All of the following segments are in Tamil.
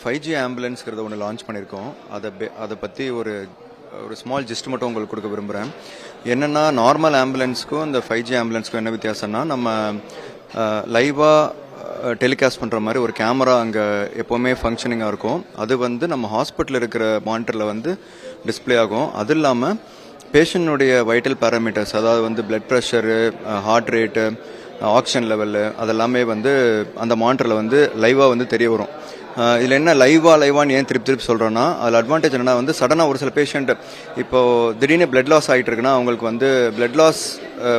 5G ஆம்புலன்ஸ்ங்கிறத ஒன்று லான்ச் பண்ணியிருக்கோம். அதை பற்றி ஒரு ஸ்மால் ஜிஸ்ட் மட்டும் உங்களுக்கு கொடுக்க விரும்புகிறேன். என்னென்னா, நார்மல் ஆம்புலன்ஸ்க்கும் இந்த 5G ஆம்புலன்ஸ்க்கும் என்ன வித்தியாசம்னா, நம்ம லைவாக டெலிகாஸ்ட் பண்ணுற மாதிரி ஒரு கேமரா அங்கே எப்போவுமே ஃபங்க்ஷனிங்காக இருக்கும். அது நம்ம ஹாஸ்பிட்டலில் இருக்கிற மானிட்டரில் டிஸ்பிளே ஆகும். அது இல்லாமல் பேஷண்ட்டுடைய வைட்டல் பேராமீட்டர்ஸ், அதாவது blood pressure, heart rate, oxygen level, அதெல்லாமே அந்த மானிட்டரில் லைவாக தெரிய வரும். இதில் என்ன லைவான்னு ஏன் திருப்பி சொல்கிறோன்னா, அதில் அட்வான்டேஜ் என்னன்னா, சடனாக ஒரு சில பேஷண்ட் இப்போது திடீர்னு பிளட் லாஸ் ஆகிட்டு இருக்குன்னா, அவங்களுக்கு பிளட் லாஸ்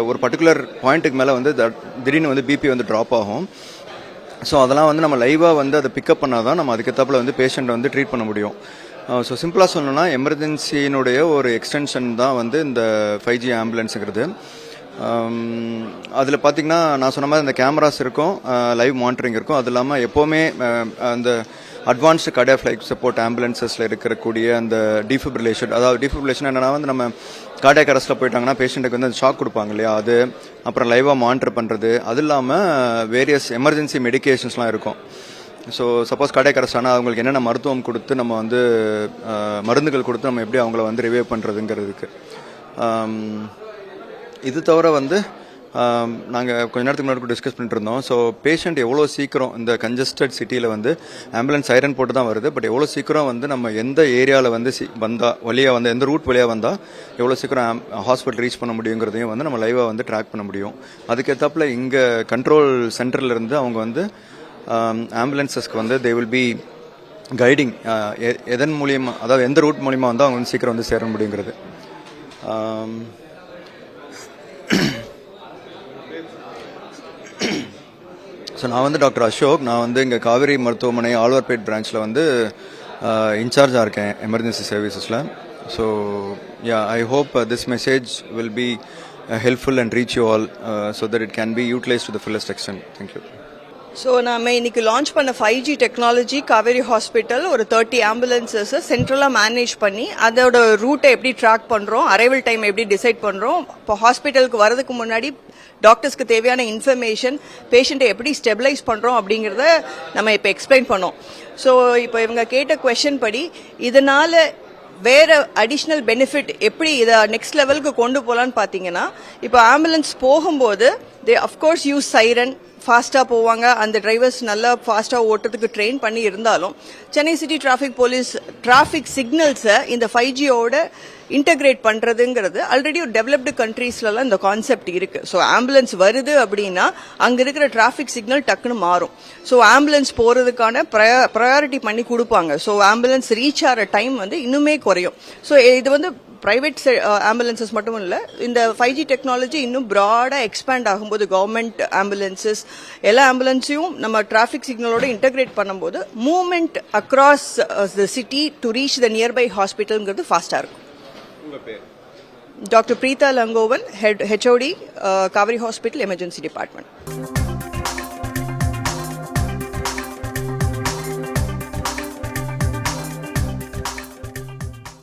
ஒரு பர்டிகுலர் பாயிண்ட்டுக்கு மேலே திடீர்னு பிபி ட்ராப் ஆகும். ஸோ அதெல்லாம் நம்ம லைவாக அதை பிக்கப் பண்ணால் தான் நம்ம அதுக்கேற்றாப்புல பேஷண்ட்டை ட்ரீட் பண்ண முடியும். ஸோ சிம்பிளாக சொல்லணும்னா, எமர்ஜென்சியினுடைய ஒரு எக்ஸ்டென்ஷன் தான் இந்த 5G ஆம்புலன்ஸுங்கிறது. அதில் பார்த்திங்கன்னா, நான் சொன்ன மாதிரி அந்த கேமராஸ் இருக்கும், லைவ் மானிட்டரிங் இருக்கும். அது இல்லாமல் எப்போவுமே அந்த அட்வான்ஸ்டு கார்டியாக் லைஃப் சப்போர்ட் ஆம்புலன்ஸஸில் இருக்கக்கூடிய அந்த டிஃபிப்ரிலேஷன், அதாவது டிஃபிப்ரிலேஷன் என்னென்னா நம்ம கார்டியாக் அரெஸ்ட்டில் போயிட்டாங்கன்னா பேஷண்ட்டுக்கு அந்த ஷாக் கொடுப்பாங்க இல்லையா, அது அப்புறம் லைவாக மானிட்டர் பண்ணுறது. அது இல்லாமல் வேரியஸ் எமர்ஜென்சி மெடிக்கேஷன்ஸ்லாம் இருக்கும். ஸோ சப்போஸ் கார்டியாக் அரெஸ்ட் ஆனால் அவங்களுக்கு என்னென்ன மருத்துவம் கொடுத்து நம்ம மருந்துகள் கொடுத்து நம்ம எப்படி அவங்கள ரிவைவ் பண்ணுறதுங்கிறதுக்கு. இது தவிர நாங்கள் கொஞ்ச நேரத்துக்கு முன்னாடி டிஸ்கஸ் பண்ணிட்டு இருந்தோம். ஸோ பேஷண்ட் எவ்வளோ சீக்கிரம் இந்த கன்ஜஸ்டட் சிட்டியில் ஆம்புலன்ஸ் சைரன் போட்டு தான் வருது. பட் எவ்வளோ சீக்கிரம் நம்ம எந்த ஏரியாவில் வழியாக எந்த ரூட் வழியாக வந்தால் எவ்வளோ சீக்கிரம் ஹாஸ்பிட்டல் ரீச் பண்ண முடியுங்கிறதையும் நம்ம லைவாக ட்ராக் பண்ண முடியும். அதுக்கேற்றாப்புல இங்கே கண்ட்ரோல் சென்டர்லேருந்து அவங்க ஆம்புலன்ஸஸ்க்கு தே வில் பி கைடிங் எதன் மூலியமாக, அதாவது எந்த ரூட் மூலியமாக அவங்க சீக்கிரம் சேர முடியுங்கிறது. ஸோ நான் டாக்டர் அசோக். நான் இங்கே காவேரி மருத்துவமனை ஆழ்வார்பேட் பிரான்ச்சில் இன்சார்ஜாக இருக்கேன் எமர்ஜென்சி சர்வீசஸில். So I hope this message will be helpful and reach you all so that it can be utilise to the fullest extent. Thank you. So நம்ம இன்னைக்கு லான்ச் பண்ண 5G டெக்னாலஜி காவேரி ஹாஸ்பிட்டல் ஒரு 30 ஆம்புலன்சஸ் சென்ட்ரலாக மேனேஜ் பண்ணி அதோட ரூட்டை எப்படி ட்ராக் பண்ணுறோம், அரைவல் டைம் எப்படி டிசைட் பண்ணுறோம், இப்போ ஹாஸ்பிட்டலுக்கு வரதுக்கு முன்னாடி டாக்டர்ஸ்க்கு தேவையான இன்ஃபர்மேஷன், பேஷண்ட்டை எப்படி ஸ்டெபிலைஸ் பண்ணுறோம் அப்படிங்கிறத நம்ம இப்போ எக்ஸ்பிளைன் பண்ணோம். ஸோ இப்போ இவங்க கேட்ட கொஸ்டின் படி இதனால வேற அடிஷ்னல் பெனிஃபிட் எப்படி இதை நெக்ஸ்ட் லெவலுக்கு கொண்டு போகலான்னு பார்த்தீங்கன்னா, இப்போ ஆம்புலன்ஸ் போகும்போது தே அஃப்கோர்ஸ் யூஸ் சைரன், ஃபாஸ்ட்டாக போவாங்க. அந்த டிரைவர்ஸ் நல்லா ஃபாஸ்ட்டாக ஓட்டுறதுக்கு ட்ரெயின் பண்ணி இருந்தாலும் Chennai city traffic police traffic சிக்னல்ஸை இந்த 5Gயோட இன்டகிரேட் பண்ணுறதுங்கிறது ஆல்ரெடி ஒரு டெவலப்டு கண்ட்ரீஸ்லாம் இந்த கான்செப்ட் இருக்குது. ஸோ ஆம்புலன்ஸ் வருது அப்படின்னா அங்கே இருக்கிற டிராஃபிக் சிக்னல் டக்குன்னு மாறும். ஸோ ஆம்புலன்ஸ் போகிறதுக்கான ப்ரையாரிட்டி பண்ணி கொடுப்பாங்க. ஸோ ஆம்புலன்ஸ் ரீச் ஆகிற டைம் இன்னுமே குறையும். ஸோ இது பிரைவேட் ஆம்புலன்சஸ் மட்டும் இல்லை, இந்த 5G டெக்னாலஜி இன்னும் ப்ராடாக எக்ஸ்பேண்ட் ஆகும்போது கவர்மெண்ட் ஆம்புலன்சஸ் எல்லா ஆம்புலன்ஸையும் நம்ம டிராஃபிக் சிக்னலோட இன்டகிரேட் பண்ணும்போது movement across the city to reach the nearby ஹாஸ்பிட்டல்ங்கிறது ஃபாஸ்ட்டாக இருக்கும். Doctor Preetha Elangovan, HOD, Kaveri hospital emergency department.